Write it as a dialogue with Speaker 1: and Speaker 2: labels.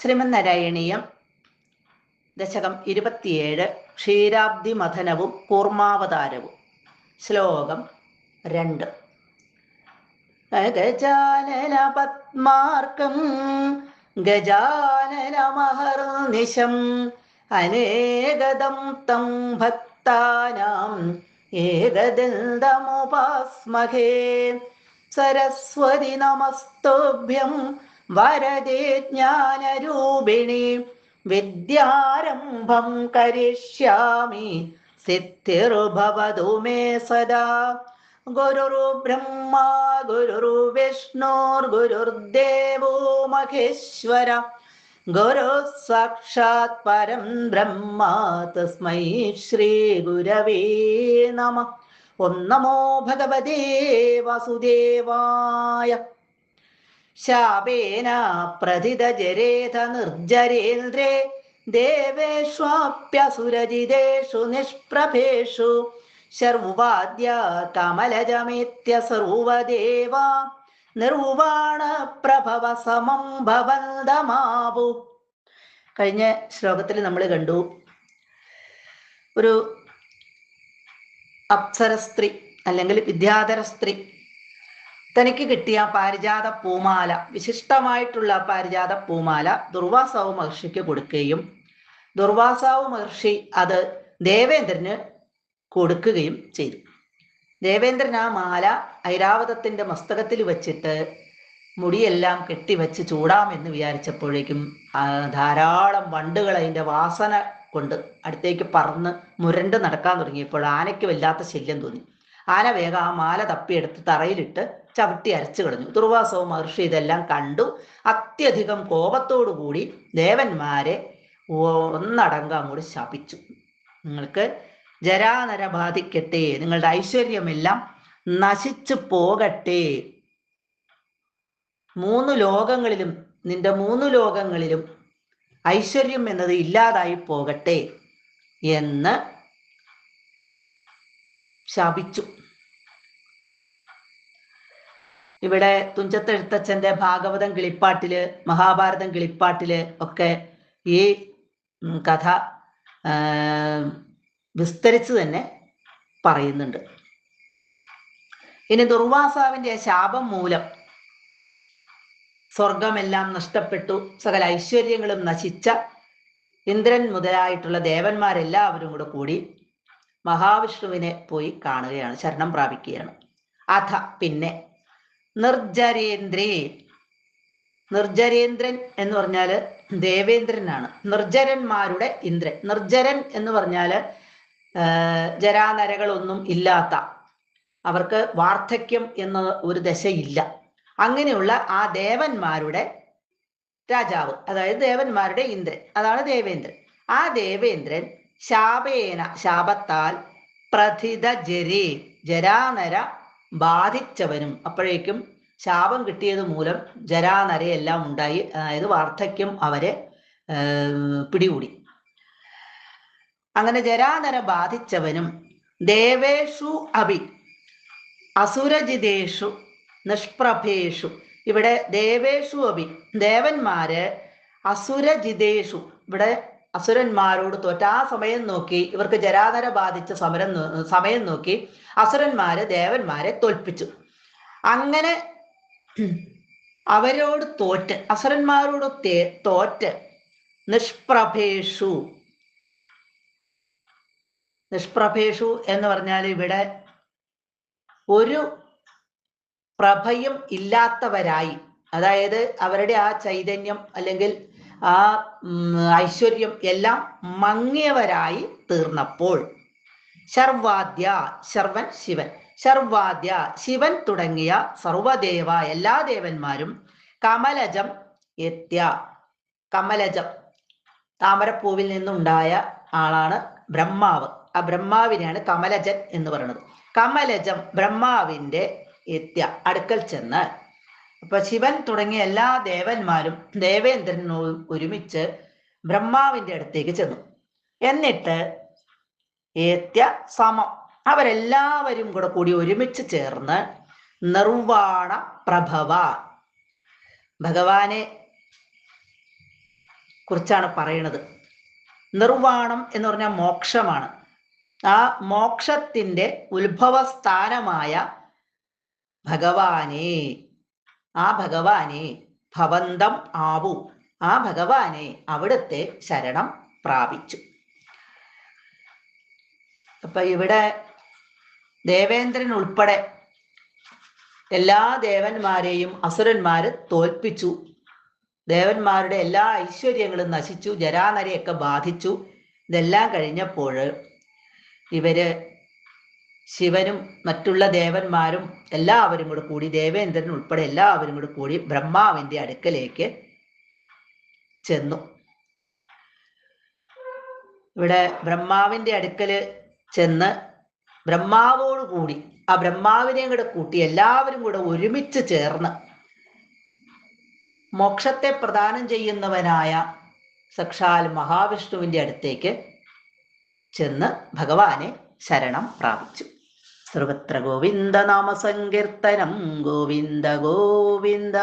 Speaker 1: ശ്രീമന്നാരായണീയം ദശകം 27 ക്ഷീരാബ്ദി മഥനവും കൂർമാവതാരവും. ശ്ലോകം 2. ഗജാനന പത്മാർക്കം ഗജാനനമഹർനിശം അനേകദം തം ഭക്താനാം ഏകദന്തമുപാസ്മഹേ. സരസ്വതി നമസ്തുഭ്യം വരദേ ജ്ഞാനരൂപിണി വിദ്യാരംഭം കരിഷ്യാമി സിദ്ധിർഭവതു മേ സദാ. ഗുരുരു ബ്രഹ്മ ഗുരുരു വിഷ്ണുർഗുരുർദേവോ മഹേശ്വര ഗുരു സാക്ഷാത് പരം ബ്രഹ്മ തസ്മൈ ശ്രീ ഗുരവേ നമഃ. ഓം നമോ ഭഗവതേ വാസുദേവായ. ശാപേന പ്രതിതജരേത നിർജരേന്ദ്രേ ദേവേഷ്വാപ്യസുരജിതേഷു നിഷ്പ്രഭേഷു ശർവാദ്യ കമലജമേത്യ സർവദേവ നിർവാണ പ്രഭവ സമം ഭവന്തമാവു. കഴിഞ്ഞ ശ്ലോകത്തിൽ നമ്മൾ കണ്ടു, ഒരു അപ്സര സ്ത്രീ അല്ലെങ്കിൽ വിദ്യാധര സ്ത്രീ തനിക്ക് കിട്ടിയ പാരിജാത പൂമാല, വിശിഷ്ടമായിട്ടുള്ള പാരിജാത പൂമാല ദുർവാസാവ് മഹർഷിക്ക് കൊടുക്കുകയും ദുർവാസാവ് മഹർഷി അത് ദേവേന്ദ്രന് കൊടുക്കുകയും ചെയ്തു. ദേവേന്ദ്രൻ ആ മാല ഐരാവതത്തിന്റെ മസ്തകത്തിൽ വെച്ചിട്ട് മുടിയെല്ലാം കെട്ടിവെച്ച് ചൂടാമെന്ന് വിചാരിച്ചപ്പോഴേക്കും ധാരാളം വണ്ടുകൾ അതിൻ്റെ വാസന കൊണ്ട് അടുത്തേക്ക് പറന്ന് മുരണ്ട് നടക്കാൻ തുടങ്ങിയപ്പോൾ ആനയ്ക്ക് വല്ലാത്ത ശല്യം തോന്നി. ആന വേഗം ആ മാല തപ്പിയെടുത്ത് തറയിലിട്ട് ചവിട്ടി അരച്ചു കളഞ്ഞു. ദുർവാസവ മഹർഷി ഇതെല്ലാം കണ്ടു അത്യധികം കോപത്തോടു കൂടി ദേവന്മാരെ ഒന്നടങ്കം അങ്ങോട്ട് ശപിച്ചു. നിങ്ങൾക്ക് ജരാനര ബാധിക്കട്ടെ, നിങ്ങളുടെ ഐശ്വര്യമെല്ലാം നശിച്ചു പോകട്ടെ, നിന്റെ മൂന്ന് ലോകങ്ങളിലും ഐശ്വര്യം എന്നത് ഇല്ലാതായി പോകട്ടെ എന്ന് ശപിച്ചു. ഇവിടെ തുഞ്ചത്തെഴുത്തച്ഛൻ്റെ ഭാഗവതം കിളിപ്പാട്ടില്, മഹാഭാരതം കിളിപ്പാട്ടില് ഒക്കെ ഈ കഥ വിസ്തരിച്ച് തന്നെ പറയുന്നുണ്ട്. ഇനി ദുർവാസാവിന്റെ ശാപം മൂലം സ്വർഗമെല്ലാം നഷ്ടപ്പെട്ടു, സകല ഐശ്വര്യങ്ങളും നശിച്ച ഇന്ദ്രൻ മുതലായിട്ടുള്ള ദേവന്മാരെല്ലാവരും കൂടി മഹാവിഷ്ണുവിനെ പോയി കാണുകയാണ്, ശരണം പ്രാപിക്കുകയാണ്. അഥ പിന്നെ നിർജരേന്ദ്രൻ എന്ന് പറഞ്ഞാൽ ദേവേന്ദ്രനാണ്, നിർജരന്മാരുടെ ഇന്ദ്രൻ. നിർജരൻ എന്ന് പറഞ്ഞാൽ ജരാനരകളൊന്നും ഇല്ലാത്ത, അവർക്ക് വാർദ്ധക്യം എന്ന ഒരു ദശയില്ല, അങ്ങനെയുള്ള ആ ദേവന്മാരുടെ രാജാവ്, അതായത് ദേവന്മാരുടെ ഇന്ദ്രൻ, അതാണ് ദേവേന്ദ്രൻ. ആ ദേവേന്ദ്രൻ ശാപത്താൽ പ്രഥിത ജരാനര ബാധിച്ചവനും, അപ്പോഴേക്കും ശാപം കിട്ടിയത് മൂലം ജരാനരയെല്ലാം ഉണ്ടായി, അതായത് വാർദ്ധക്യം അവരെ പിടികൂടി. അങ്ങനെ ജരാനര ബാധിച്ചവനും ദേവേഷു അഭി അസുരജിതേഷു നിഷ്പ്രഭേഷു. ഇവിടെ ദേവേഷു അഭി ദേവന്മാര്, അസുരജിതേഷു ഇവിടെ അസുരന്മാരോട് തോറ്റ ആ സമയം നോക്കി, ഇവർക്ക് ജരാനര ബാധിച്ച സമയം നോക്കി അസുരന്മാര് ദേവന്മാരെ തോൽപ്പിച്ചു. അങ്ങനെ അവരോട് തോറ്റ്, അസുരന്മാരോട് തോറ്റ് നിഷ്പ്രഭേഷു എന്ന് പറഞ്ഞാൽ ഇവിടെ ഒരു പ്രഭയും ഇല്ലാത്തവരായി, അതായത് അവരുടെ ആ ചൈതന്യം അല്ലെങ്കിൽ ആ ഐശ്വര്യം എല്ലാം മങ്ങിയവരായി തീർന്നപ്പോൾ ശർവാദ്യ, ശർവൻ ശിവൻ, ശർവാദ്യ ശിവൻ തുടങ്ങിയ സർവദേവ എല്ലാ ദേവന്മാരും കമലജം എത്യ, കമലജം താമരപ്പൂവിൽ നിന്നുണ്ടായ ആളാണ് ബ്രഹ്മാവ്, ആ ബ്രഹ്മാവിനെയാണ് കമലജൻ എന്ന് പറയുന്നത്. കമലജം ബ്രഹ്മാവിന്റെ എത്യ അടുക്കൽ ചെന്ന്, അപ്പൊ ശിവൻ തുടങ്ങിയ എല്ലാ ദേവന്മാരും ദേവേന്ദ്രനോട് ഒരുമിച്ച് ബ്രഹ്മാവിന്റെ അടുത്തേക്ക് ചെന്നു. എന്നിട്ട് ഏത്യ സമം അവരെല്ലാവരും കൂടി ഒരുമിച്ച് ചേർന്ന് നിർവാണ പ്രഭവ ഭഗവാനെ കുറിച്ചാണ് പറയുന്നത്. നിർവാണം എന്ന് പറഞ്ഞാൽ മോക്ഷമാണ്. ആ മോക്ഷത്തിന്റെ ഉത്ഭവസ്ഥാനമായ ഭഗവാനെ, ആ ഭഗവാനെ ഭവന്തം ആവു, ആ ഭഗവാനെ അവിടുത്തെ ശരണം പ്രാപിച്ചു. അപ്പൊ ഇവിടെ ദേവേന്ദ്രൻ ഉൾപ്പെടെ എല്ലാ ദേവന്മാരെയും അസുരന്മാര് തോൽപ്പിച്ചു. ദേവന്മാരുടെ എല്ലാ ഐശ്വര്യങ്ങളും നശിച്ചു, ജരാനരയൊക്കെ ബാധിച്ചു. ഇതെല്ലാം കഴിഞ്ഞപ്പോൾ ഇവര് ശിവനും മറ്റുള്ള ദേവന്മാരും എല്ലാവരും കൂടെ കൂടി, ദേവേന്ദ്രൻ ഉൾപ്പെടെ എല്ലാവരും കൂടെ കൂടി ബ്രഹ്മാവിന്റെ അടുക്കലേക്ക് ചെന്നു. ഇവിടെ ബ്രഹ്മാവിന്റെ അടുക്കല് ചെന്ന് ബ്രഹ്മാവോട് കൂടി, ആ ബ്രഹ്മാവിനെയും കൂടെ കൂട്ടി എല്ലാവരും കൂടെ ഒരുമിച്ച് ചേർന്ന് മോക്ഷത്തെ പ്രദാനം ചെയ്യുന്നവനായ സാക്ഷാൽ മഹാവിഷ്ണുവിന്റെ അടുത്തേക്ക് ചെന്ന് ഭഗവാനെ ശരണം പ്രാപിച്ചു. സർവത്ര ഗോവിന്ദ നാമ സങ്കീർത്തനം, ഗോവിന്ദ ഗോവിന്ദ.